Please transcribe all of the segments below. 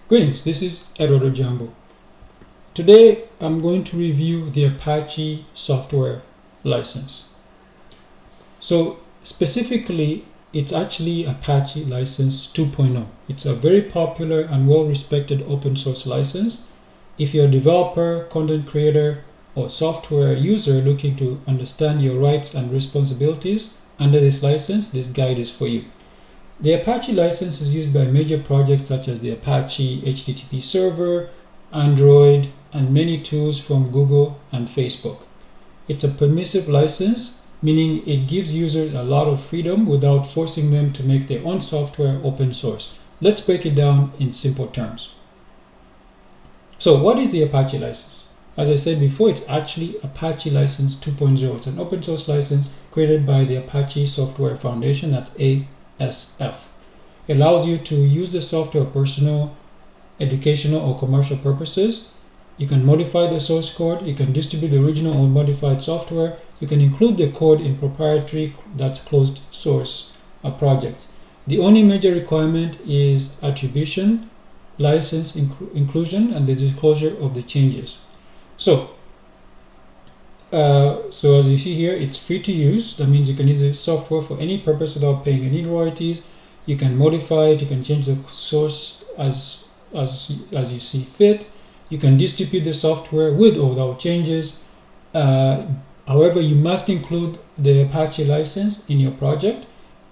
Greetings, this is Eduardo Jambo. Today I'm going to review the Apache software license. So specifically, it's actually Apache license 2.0. It's a very popular and well-respected open source license. If you're a developer, content creator, or software user looking to understand your rights and responsibilities under this license, this guide is for you. The Apache license is used by major projects such as the Apache HTTP server, Android, and many tools from Google and Facebook. It's a permissive license, meaning it gives users a lot of freedom without forcing them to make their own software open source. Let's break it down in simple terms. So what is the Apache license? As I said before, it's actually Apache license 2.0. It's an open source license created by the Apache Software Foundation, that's ASF. It allows you to use the software for personal, educational, or commercial purposes. You can modify the source code. You can distribute the original or modified software. You can include the code in proprietary, that's closed source projects. The only major requirement is attribution, license inclusion, and the disclosure of the changes. So as you see here, it's free to use. That means you can use the software for any purpose without paying any royalties. You can modify it. You can change the source as you see fit. You can distribute the software with or without changes. However, you must include the Apache license in your project,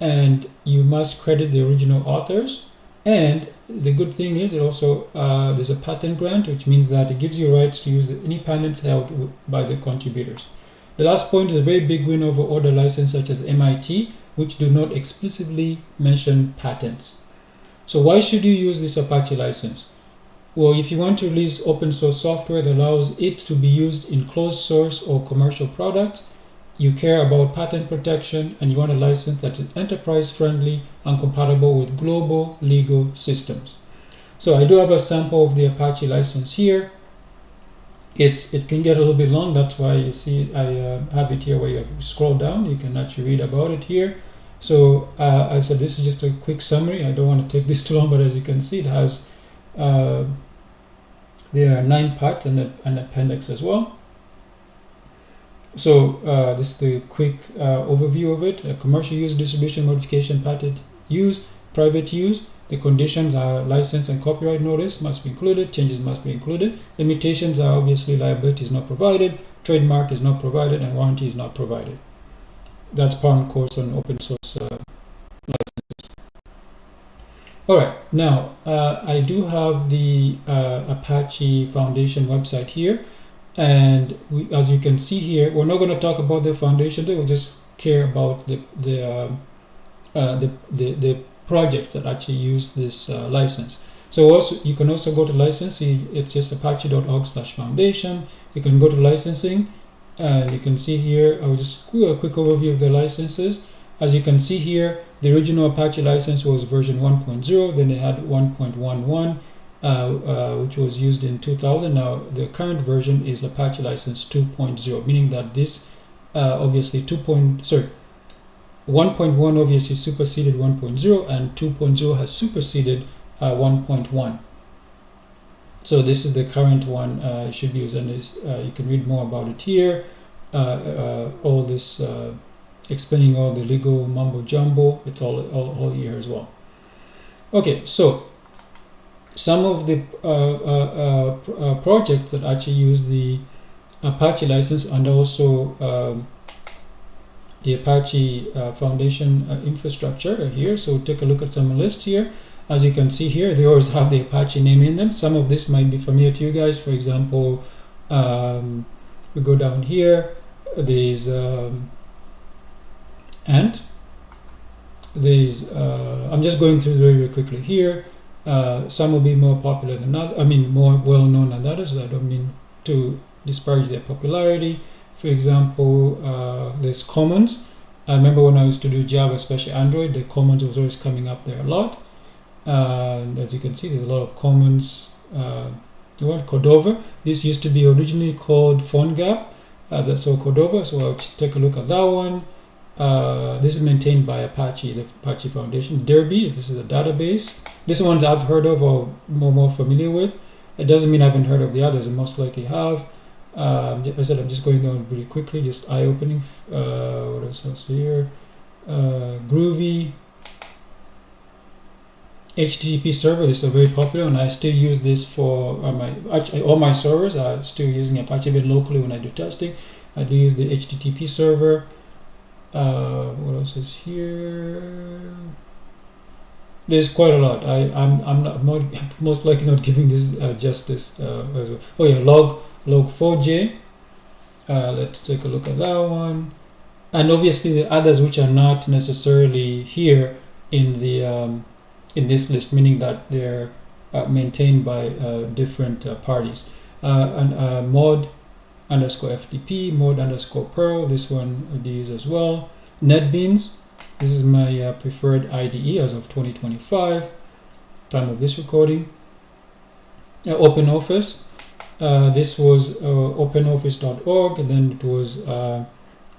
and you must credit the original authors. And the good thing is it also there's a patent grant, which means that it gives you rights to use any patents held by the contributors. The last point is a very big win over other licenses such as MIT, which do not explicitly mention patents. So why should you use this Apache license? Well, if you want to release open source software that allows it to be used in closed source or commercial products, you care about patent protection, and you want a license that is enterprise friendly and compatible with global legal systems. So I do have a sample of the Apache license here. It can get a little bit long, that's why you see I have it here where you scroll down. You can actually read about it here. So I said this is just a quick summary. I don't want to take this too long, but as you can see, it has there are 9 parts and an appendix as well. So this is the quick overview of it. Commercial use, distribution, modification, patent use, private use. The conditions are license and copyright notice must be included, changes must be included. Limitations are obviously liability is not provided, trademark is not provided, and warranty is not provided. That's part of course on open source licenses. Alright, now I do have the Apache Foundation website here. And as you can see here, we're not going to talk about the foundation. We'll just care about the projects that actually use this license. So also you can also go to licensing. It's just apache.org/foundation. You can go to licensing, and you can see here. I will just do a quick overview of the licenses. As you can see here, the original Apache license was version 1.0. Then they had 1.11. Which was used in 2000. Now the current version is Apache license 2.0, meaning that this obviously 1.1 obviously superseded 1.0, and 2.0 has superseded 1.1. So this is the current one. It should be used, and you can read more about it here. All this explaining all the legal mumbo jumbo. It's all here as well. Okay, so some of the projects that actually use the Apache license, and also the Apache Foundation infrastructure here. So take a look at some lists here. As you can see here, they always have the Apache name in them. Some of this might be familiar to you guys. For example, we go down here. There's Ant. There's I'm just going through very quickly here. Some will be more popular than others. I mean, more well known than others. I don't mean to disparage their popularity. For example, there's Commons. I remember when I used to do Java, especially Android, the Commons was always coming up there a lot. And as you can see, there's a lot of Commons. Cordova. This used to be originally called PhoneGap. That's all Cordova. So I'll take a look at that one. This is maintained by Apache, the Apache Foundation. Derby, this is a database. This one I've heard of or more familiar with. It doesn't mean I haven't heard of the others. I most likely have. I said I'm just going down really quickly, just eye-opening. What else here? Groovy. HTTP server. This is very popular, and I still use this for all my servers. I'm still using Apache, even locally when I do testing. I do use the HTTP server. What else is here? There's quite a lot. I'm not most likely not giving this justice as well. Oh yeah, log4j. Let's take a look at that one. And obviously the others which are not necessarily here in the in this list, meaning that they're maintained by different parties. And mod underscore FTP, mod underscore Perl. This one I do use as well. NetBeans. This is my preferred IDE as of 2025, time of this recording. OpenOffice. This was openoffice.org, and then it was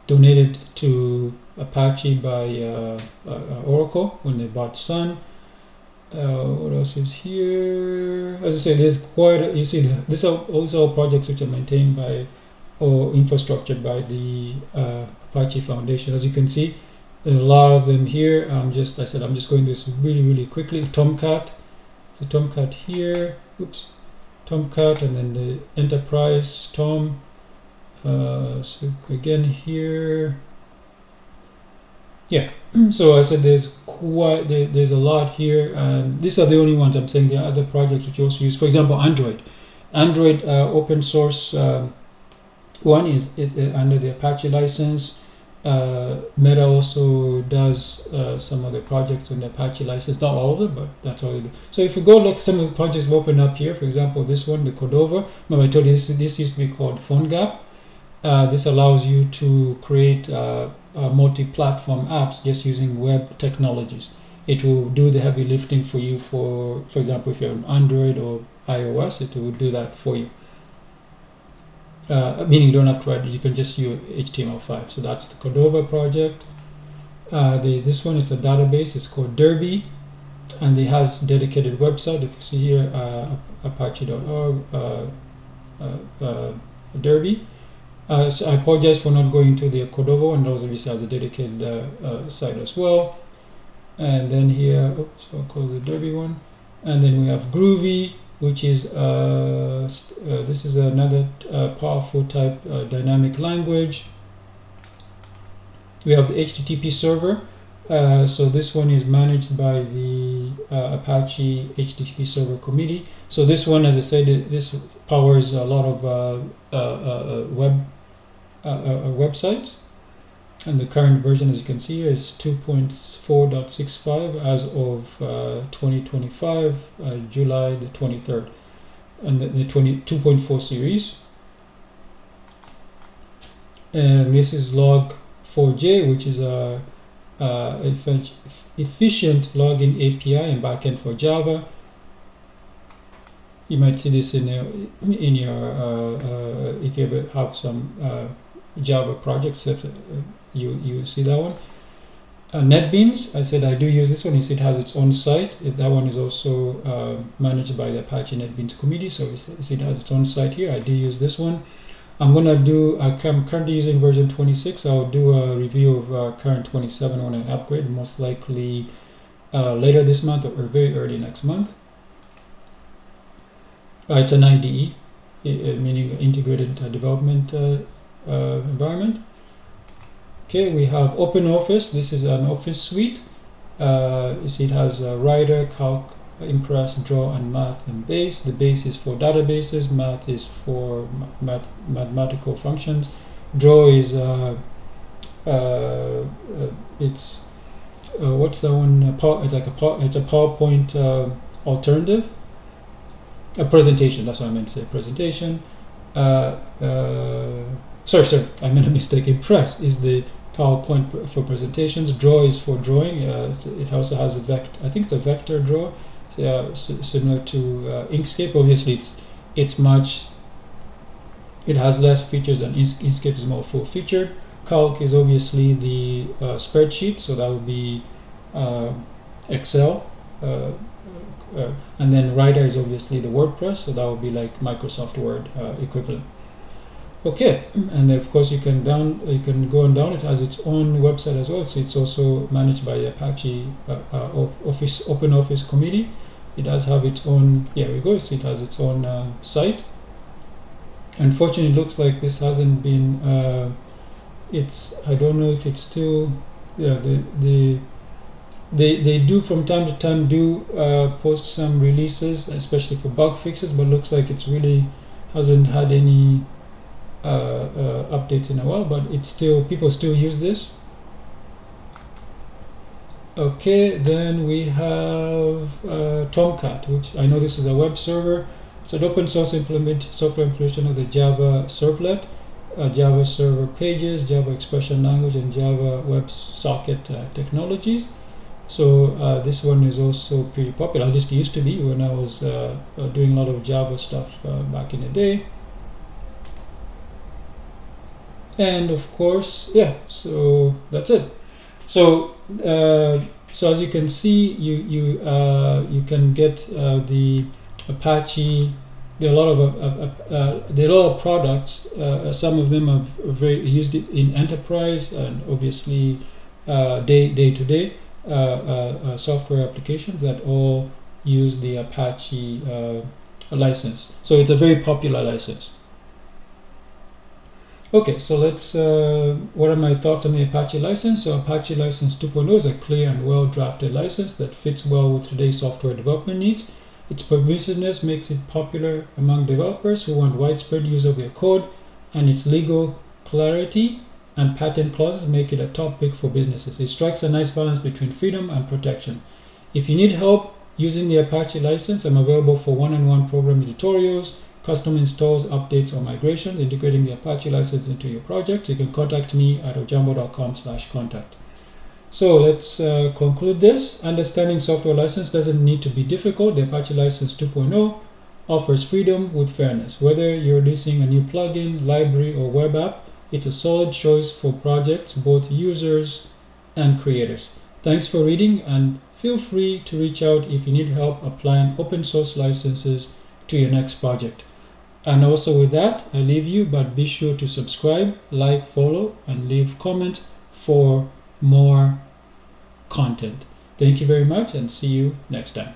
donated to Apache by Oracle when they bought Sun. What else is here? As I said, there's quite you see these are also projects which are maintained by or infrastructured by the Apache Foundation. As you can see, there are a lot of them here. I'm just going this really quickly. Tomcat, the Tomcat here. Oops, Tomcat, and then the Enterprise Tom. So again here. Yeah. So I said there's a lot here, and these are the only ones I'm saying. There are other projects which you also use. For example, Android open source one is under the Apache license. Meta also does some of the projects on the Apache license, not all of them, but that's all they do. So if you go look, some of the projects we've opened up here, for example, this one, the Cordova. Remember I told you this used to be called PhoneGap. This allows you to create multi-platform apps just using web technologies. It will do the heavy lifting for you. For example, if you're on Android or iOS, it will do that for you. Meaning you don't have to write, you can just use HTML5. So that's the Cordova project. This one is a database, it's called Derby, and it has dedicated website. If you see here, apache.org, Derby. So I apologize for not going to the Cordova one. Those obviously has a dedicated site as well. And then here, oops, I'll close the Derby one. And then we have Groovy, which is this is another powerful type dynamic language. We have the HTTP server. So this one is managed by the Apache HTTP server committee. So this one, as I said, this powers a lot of websites. And the current version, as you can see, is 2.4.65 as of 2025, July the 23rd, and the 2.4 series. And this is log4j, which is a efficient logging API and backend for Java. You might see this in your if you ever have some Java projects. You see that one. NetBeans, I said I do use this one. You see it has its own site. That one is also managed by the Apache NetBeans committee. So you see it has its own site here. I do use this one. I'm currently using version 26. I'll do a review of current 27 when I upgrade, most likely later this month or very early next month. It's an IDE, meaning integrated development environment. Okay, we have OpenOffice. This is an office suite. You see it has Writer, Calc, Impress, Draw, and Math and Base. The Base is for databases. Math is for mathematical functions. Draw is it's what's that one? It's like it's a PowerPoint alternative. A presentation. That's what I meant to say. Presentation. Sorry, I made a mistake. Impress is the PowerPoint for presentations. Draw is for drawing. It also has a vector. I think it's a vector draw, similar to Inkscape. Obviously, it has less features, and Inkscape is more full-featured. Calc is obviously the spreadsheet, so that would be Excel. And then Writer is obviously the WordPress, so that would be like Microsoft Word equivalent. Okay, and then of course you can go and download. It has its own website as well, so it's also managed by the Apache Open Office Committee. It does have its own, here we go, so it has its own site. Unfortunately, it looks like this hasn't been, I don't know if it's still, yeah, they do from time to time post some releases, especially for bug fixes, but looks like it's really hasn't had any updates in a while, but it's still, people still use this. Okay, then we have Tomcat, which I know this is a web server. It's an open source software implementation of the Java servlet, Java server pages, Java expression language, and Java WebSocket technologies. So this one is also pretty popular. At least it used to be when I was doing a lot of Java stuff back in the day. And of course, yeah, so that's it. So so as you can see, you can get the Apache. There are a lot of products. Some of them are very used in enterprise and obviously day-to-day software applications that all use the Apache license. So it's a very popular license. Okay, so let's, what are my thoughts on the Apache license? So Apache License 2.0 is a clear and well-drafted license that fits well with today's software development needs. Its permissiveness makes it popular among developers who want widespread use of their code, and its legal clarity and patent clauses make it a top pick for businesses. It strikes a nice balance between freedom and protection. If you need help using the Apache license, I'm available for one-on-one programming tutorials, custom installs, updates, or migrations, integrating the Apache license into your project. You can contact me at ojambo.com/contact. So let's conclude this. Understanding software license doesn't need to be difficult. The Apache License 2.0 offers freedom with fairness. Whether you're releasing a new plugin, library, or web app, it's a solid choice for projects, both users and creators. Thanks for reading, and feel free to reach out if you need help applying open source licenses to your next project. And also with that, I leave you, but be sure to subscribe, like, follow, and leave comments for more content. Thank you very much, and see you next time.